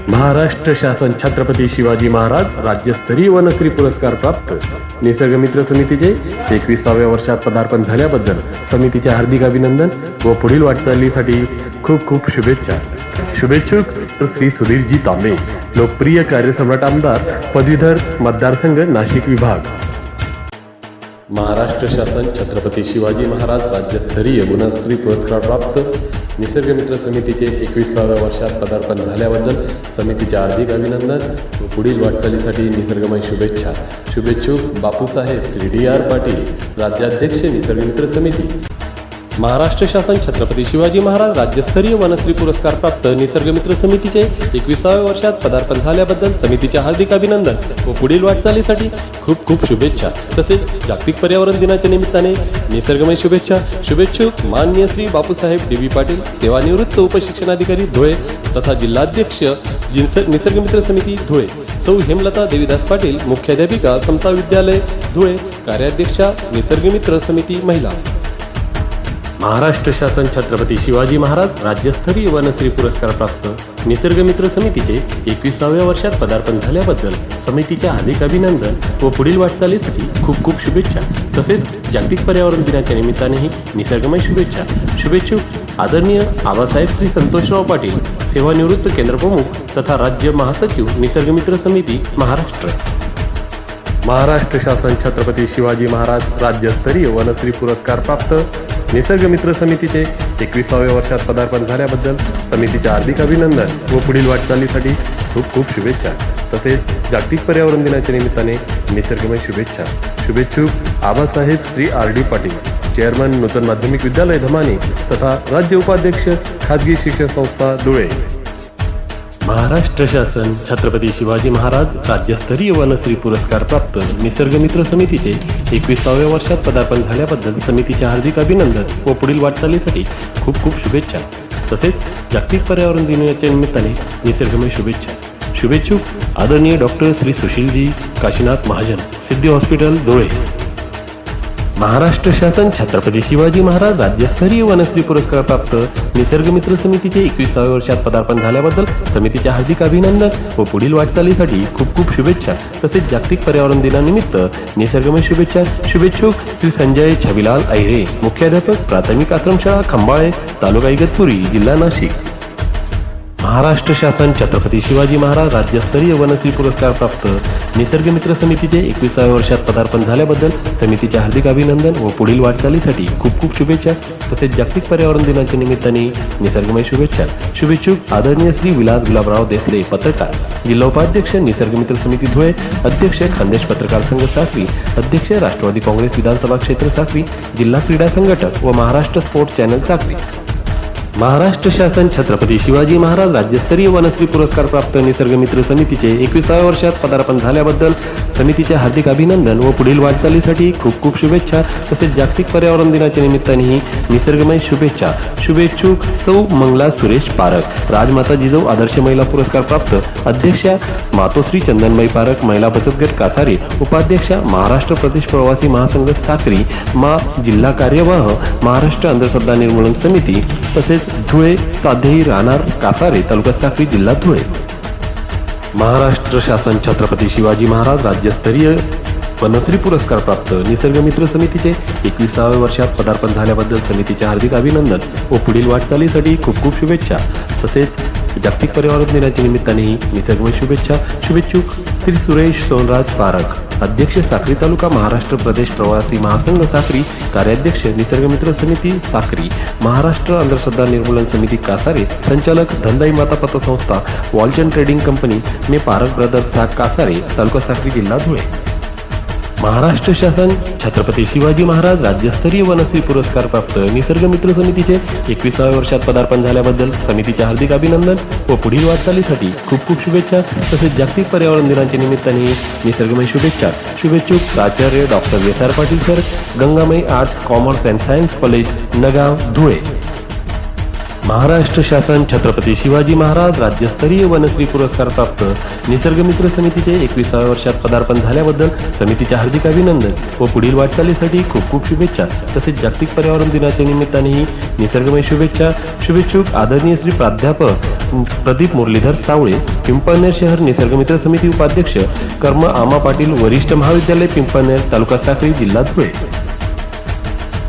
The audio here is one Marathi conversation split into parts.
महाराष्ट्र शासन छत्रपती शिवाजी महाराज राज्यस्तरीय वनश्री पुरस्कार प्राप्त निसर्गमित्र समितीचे 21व्या वर्षात पदार्पण झाल्याबद्दल समितीचे हार्दिक अभिनंदन व पुढील वाटचालीसाठी खूप खूप शुभेच्छा. शुभेच्छुक श्री सुधीरजी तांबे, लोकप्रिय कार्यसम्राट आमदार, पदवीधर, मतदारसंघ नाशिक विभाग. महाराष्ट्र शासन छत्रपती शिवाजी महाराज राज्यस्तरीय वनश्री पुरस्कार प्राप्त निसर्गमित्र समितीचे 21व्या वर्षात पदार्पण झाल्याबद्दल समितीचे हार्दिक अभिनंदन व पुढील वाटचालीसाठी निसर्गमय शुभेच्छा. शुभेच्छुक बापूसाहेब श्री डी.आर. पाटील, राज्याध्यक्ष निसर्गमित्र समिती. महाराष्ट्र शासन छत्रपती शिवाजी महाराज राज्यस्तरीय वनश्री पुरस्कार प्राप्त निसर्गमित्र समितीचे 21व्या वर्षात पदार्पण झाल्याबद्दल समितीचे हार्दिक अभिनंदन व पुढील वाटचालीसाठी खूप खूप शुभेच्छा. तसेच जागतिक पर्यावरण दिनाच्या निमित्ताने निसर्गमय शुभेच्छा. शुभेच्छुक माननीय श्री बापूसाहेब डी.बी. पाटील, सेवानिवृत्त उपशिक्षणाधिकारी धुळे तथा जिल्हाध्यक्ष निसर्गमित्र समिती धुळे. सौ हेमलता देवीदास पाटील, मुख्याध्यापिका, समता विद्यालय धुळे, कार्याध्यक्षा निसर्गमित्र समिती महिला. महाराष्ट्र शासन छत्रपती शिवाजी महाराज राज्यस्तरीय वनश्री पुरस्कार प्राप्त निसर्गमित्र समितीचे 21व्या वर्षात पदार्पण झाल्याबद्दल समितीचे हार्दिक अभिनंदन व पुढील वाटचालीसाठी खूप खूप शुभेच्छा. तसेच जागतिक पर्यावरण दिनाच्या निमित्तानेही निसर्गमय शुभेच्छा. शुभेच्छुक आदरणीय आबासाहेब श्री संतोषराव पाटील, सेवानिवृत्त केंद्रप्रमुख तथा राज्य महासचिव निसर्गमित्र समिती महाराष्ट्र. महाराष्ट्र शासन छत्रपती शिवाजी महाराज राज्यस्तरीय वनश्री पुरस्कार प्राप्त निसर्गमित्र समितीचे 21व्या वर्षात पदार्पण झाल्याबद्दल समितीचे हार्दिक अभिनंदन व पुढील वाटचालीसाठी खूप खूप शुभेच्छा. तसेच जागतिक पर्यावरण दिनाच्या निमित्ताने निसर्गमय शुभेच्छा. शुभेच्छुक आबासाहेब श्री R.D. पाटील, चेअरमन नूतन माध्यमिक विद्यालय धमानी तथा राज्य उपाध्यक्ष खाजगी शिक्षण संस्था धुळे. महाराष्ट्र शासन छत्रपती शिवाजी महाराज राज्यस्तरीय वनश्री पुरस्कार प्राप्त निसर्गमित्र समितीचे 21व्या वर्षात पदार्पण झाल्याबद्दल समितीचे हार्दिक अभिनंदन व पुढील वाटचालीसाठी खूप खूप शुभेच्छा. तसेच जागतिक पर्यावरण दिनाच्या निमित्ताने निसर्गमय शुभेच्छा. शुभेच्छुक आदरणीय डॉक्टर श्री सुशीलजी काशीनाथ महाजन, सिद्धी हॉस्पिटल धुळे. महाराष्ट्र शासन छत्रपती शिवाजी महाराज राज्यस्तरीय वनश्री पुरस्कार प्राप्त निसर्गमित्र समितीचे 21व्या वर्षात पदार्पण झाल्याबद्दल समितीचे हार्दिक अभिनंदन व पुढील वाटचालीसाठी खूप खूप शुभेच्छा. तसेच जागतिक पर्यावरण दिनानिमित्त निसर्गमय शुभेच्छा. शुभेच्छुक श्री संजय छबिलाल अहिरे, मुख्याध्यापक, प्राथमिक आश्रमशाळा खंबाळे, तालुका इगतपुरी, जिल्हा नाशिक. महाराष्ट्र शासन छत्रपती शिवाजी महाराज राज्यस्तरीय वनश्री पुरस्कार प्राप्त निसर्गमित्र समितीचे 21व्या वर्षात पदार्पण झाल्याबद्दल समितीचे हार्दिक अभिनंदन व पुढील वाटचालीसाठी खूप खूप शुभेच्छा. तसेच जागतिक पर्यावरण दिनाच्या निमित्ताने निसर्गमय शुभेच्छा. शुभेच्छुक आदरणीय श्री विलास गुलाबराव देसले, पत्रकार, जिल्हा उपाध्यक्ष निसर्गमित्र समिती धुळे, अध्यक्ष खानदेश पत्रकार संघ साक्री, अध्यक्ष राष्ट्रवादी काँग्रेस विधानसभा क्षेत्र साक्री, जिल्हा क्रीडा संघटक व महाराष्ट्र स्पोर्ट्स चॅनल साक्री. महाराष्ट्र शासन छत्रपती शिवाजी महाराज राज्यस्तरीय वनश्री पुरस्कार प्राप्त निसर्गमित्र समितीचे 21व्या वर्षात पदार्पण झाल्याबद्दल समितीचे हार्दिक अभिनंदन व पुढील वाटचालीसाठी खूप खूप शुभेच्छा. तसेच जागतिक पर्यावरण दिनाच्या निमित्तानेही निसर्गमय शुभेच्छा. शुभेच्छुक सौ मंगला सुरेश पारख, राजमाता जिजाऊ आदर्श महिला पुरस्कार प्राप्त अध्यक्षा मातोश्री चंदनबाई पारख, महिला बचत गट कासारे, उपाध्यक्षा महाराष्ट्र प्रदेश प्रवासी महासंघ साक्री, जिल्हा कार्यवाह महाराष्ट्र अंधश्रद्धा निर्मूलन समिती. तसेच धुळे साधेही राहणार कासारे, तालुका साक्री, जिल्हा धुळे. महाराष्ट्र शासन छत्रपती शिवाजी महाराज राज्यस्तरीय वनश्री पुरस्कार प्राप्त निसर्गमित्र समितीचे 21व्या वर्षात पदार्पण झाल्याबद्दल समितीचे हार्दिक अभिनंदन व पुढील वाटचालीसाठी खूप खूप शुभेच्छा. तसेच जागतिक पर्यावरण दिनाच्या निमित्तानेही निसर्गमय शुभेच्छा. शुभेच्छुक श्री सुरेश सोनराज पारख, अध्यक्ष साक्री तालुका महाराष्ट्र प्रदेश प्रवासी महासंघ साक्री, कार्याध्यक्ष निसर्गमित्र समिती साक्री, महाराष्ट्र अंधश्रद्धा निर्मूलन समिती कासारे, संचालक धनदाई माता पतसंस्था, वॉलचंद ट्रेडिंग कंपनी, मे पारख ब्रदर्स कासारे, तालुका साक्री, जिल्हा धुळे. महाराष्ट्र शासन छत्रपती शिवाजी महाराज राज्यस्तरीय वनश्री पुरस्कार प्राप्त निसर्गमित्र समितीचे 21व्या वर्षात पदार्पण झाल्याबद्दल समितीचे हार्दिक अभिनंदन व पुढील वाटचालीसाठी खूप खूप शुभेच्छा. तसेच जागतिक पर्यावरण दिनाच्या निमित्ताने निसर्गमय शुभेच्छा. शुभेच्छुक प्राचार्य doctor S.R. Patil sir, Gangamai arts commerce and science college, Nagaon, Dhule. Maharashtra शासन छत्रपती शिवाजी महाराज राज्यस्तरीय वनश्री पुरस्कार प्राप्त निसर्गमित्र समितीचे 21व्या वर्षात पदार्पण झाल्याबद्दल समितीचे हार्दिक अभिनंदन व पुढील वाटचालीसाठी खूप खूप शुभेच्छा. तसेच जागतिक पर्यावरण दिनाच्या निमित्तानेही निसर्गमय शुभेच्छा. शुभेच्छुक आदरणीय श्री प्राध्यापक प्रदीप मुरलीधर सावळे, पिंपळनेर शहर निसर्गमित्र समिती उपाध्यक्ष कर्म आमा पाटील, वरिष्ठ महाविद्यालय पिंपळनेर, तालुका साक्री, जिल्हा धुळे.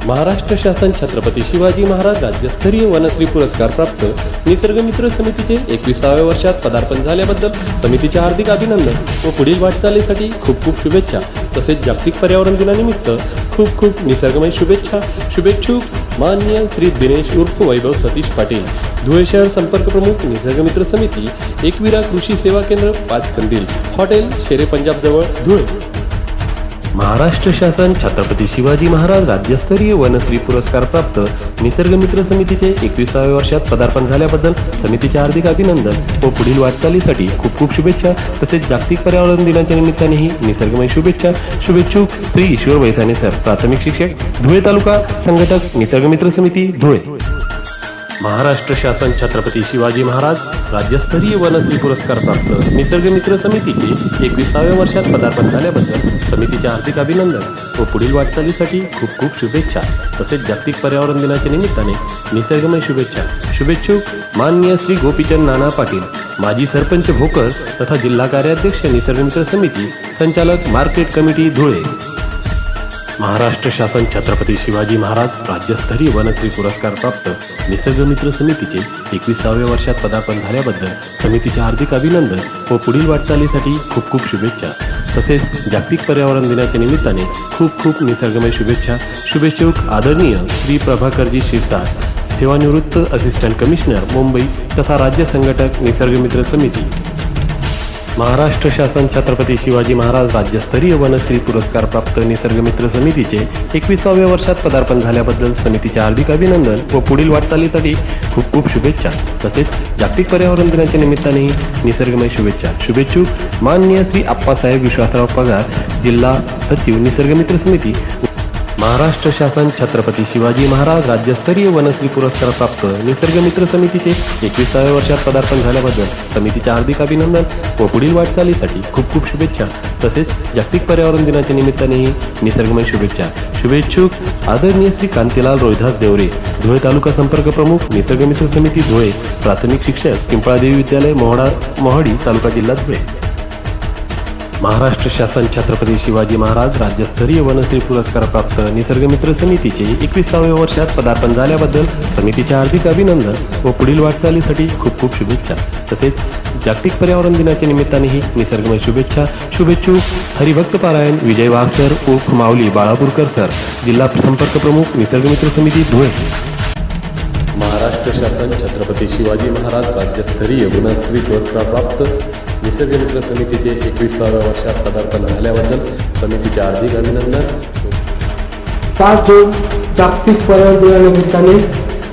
महाराष्ट्र शासन छत्रपती शिवाजी महाराज राज्यस्तरीय वनश्री पुरस्कार प्राप्त निसर्गमित्र समितीचे 21व्या वर्षात पदार्पण झाल्याबद्दल समितीचे हार्दिक अभिनंदन व पुढील वाटचालीसाठी खूप खूप शुभेच्छा. तसेच जागतिक पर्यावरण दिनानिमित्त खूप खूप निसर्गमय शुभेच्छा. शुभेच्छुक मान्य श्री दिनेश उर्फ वैभव सतीश पाटील, धुळे शहर संपर्क प्रमुख निसर्गमित्र समिती, एकविरा कृषी सेवा केंद्र, 5 कंदील, हॉटेल शेरे पंजाब जवळ, धुळे. महाराष्ट्र शासन छत्रपती शिवाजी महाराज राज्यस्तरीय वनश्री पुरस्कार प्राप्त निसर्गमित्र समितीचे 21व्या वर्षात पदार्पण झाल्याबद्दल समितीचे हार्दिक अभिनंदन व पुढील वाटचालीसाठी खूप खूप शुभेच्छा. तसेच जागतिक पर्यावरण दिनाच्या निमित्तानेही निसर्गमय शुभेच्छा. शुभेच्छुक श्री ईश्वर वैसाने सर, प्राथमिक शिक्षक, धुळे तालुका, संघटक निसर्गमित्र समिती, धुळे. महाराष्ट्र शासन छत्रपती शिवाजी महाराज राज्यस्तरीय वनश्री पुरस्कार प्राप्त निसर्गमित्र समितीचे 21व्या वर्षात पदार्पण झाल्याबद्दल समितीचे हार्दिक अभिनंदन व पुढील वाटचालीसाठी खूप खूप शुभेच्छा. तसेच जागतिक पर्यावरण दिनाच्या निमित्ताने निसर्गमय शुभेच्छा. शुभेच्छुक माननीय श्री गोपीचंद नाना पाटील, माजी सरपंच भोकर तथा जिल्हा कार्याध्यक्ष निसर्गमित्र समिती, संचालक मार्केट कमिटी, धुळे. महाराष्ट्र शासन छत्रपती शिवाजी महाराज राज्यस्तरीय वनश्री पुरस्कार प्राप्त निसर्गमित्र समितीचे 21व्या वर्षात पदार्पण झाल्याबद्दल समितीचे हार्दिक अभिनंदन व पुढील वाटचालीसाठी खूप खूप शुभेच्छा. तसेच जागतिक पर्यावरण दिनाच्या निमित्ताने खूप खूप निसर्गमय शुभेच्छा. शुभेच्छुक आदरणीय श्री प्रभाकरजी शिरसाट, सेवानिवृत्त असिस्टंट कमिशनर मुंबई तथा राज्य संघटक निसर्गमित्र समिती. महाराष्ट्र शासन छत्रपती शिवाजी महाराज राज्यस्तरीय वनश्री पुरस्कार प्राप्त निसर्गमित्र समितीचे 21व्या वर्षात पदार्पण झाल्याबद्दल समितीचे हार्दिक अभिनंदन व पुढील वाटचालीसाठी खूप खूप शुभेच्छा. तसेच जागतिक पर्यावरण दिनाच्या निमित्तानेही निसर्गमय शुभेच्छा. शुभेच्छुक माननीय श्री आप्पासाहेब विश्वासराव पगार, जिल्हा सचिव निसर्गमित्र समिती. महाराष्ट्र शासन छत्रपती शिवाजी महाराज राज्यस्तरीय वनश्री पुरस्कार प्राप्त निसर्गमित्र समितीचे 21व्या वर्षात पदार्पण झाल्याबद्दल समितीचे हार्दिक अभिनंदन व पुढील वाटचालीसाठी खूप खूप शुभेच्छा. तसेच जागतिक पर्यावरण दिनाच्या निमित्तानेही निसर्गमय शुभेच्छा. शुभेच्छुक आदरणीय श्री कांतीलाल रोहिदास देवरे, धुळे तालुका संपर्क प्रमुख निसर्गमित्र समिती, धुळे, प्राथमिक शिक्षक, पिंपळादेवी विद्यालय, मोहाडी तालुका, जिल्हा, धुळे. महाराष्ट्र शासन छत्रपती शिवाजी महाराज राज्यस्तरीय वनश्री पुरस्कार प्राप्त निसर्गमित्र समितीचे 21व्या वर्षात पदार्पण झाल्याबद्दल समितीचे हार्दिक अभिनंदन व पुढील वाटचालीसाठी खूप खूप शुभेच्छा. तसेच जागतिक पर्यावरण दिनाच्या निमित्तानेही निसर्गमय शुभेच्छा. शुभेच्छुक हरिभक्त पारायण विजय वाघ सर उर्फ माऊली बाळापूरकर सर, जिल्हा संपर्क प्रमुख निसर्गमित्र समिती, धुळे. महाराष्ट्र शासन छत्रपती शिवाजी महाराज राज्यस्तरीय वनश्री पुरस्कार प्राप्त निसर्गमित्र समितीचे 21व्या वर्षात पदार्पण झाल्याबद्दल समितीचे हार्दिक अभिनंदन. 5 जून जागतिक पर्यावरण दिनानिमित्ताने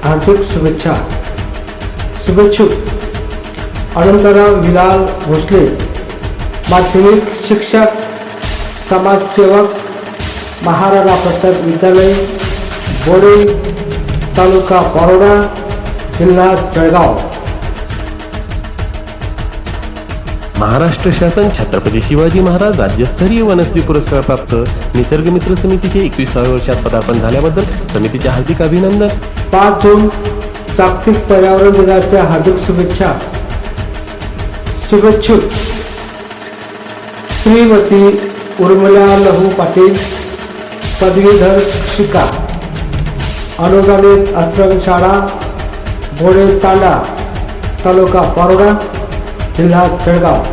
हार्दिक शुभेच्छा. शुभेच्छुक अनंतराव विलाल भोसले, माध्यमिक शिक्षक, समाजसेवक, महाराणा प्रताप विद्यालय, बोडे, तालुका पारोडा, जिल्हा जळगाव. महाराष्ट्र शासन छत्रपती शिवाजी महाराज राज्यस्तरीय वनश्री पुरस्कार प्राप्त निसर्गमित्र समितीचे 21व्या वर्षात पदार्पण झाल्याबद्दल समितीचे हार्दिक अभिनंदन. 5 जून जागतिक पर्यावरण दिनाच्या हार्दिक शुभेच्छा. शुभेच्छुक श्रीमती उर्मिला लहू पाटील, पदवीधर शिक्षिका, अनुदानित आश्रमशाळा, बोडे तांडा, तालुका पारोडा, जिल्हा जळगाव.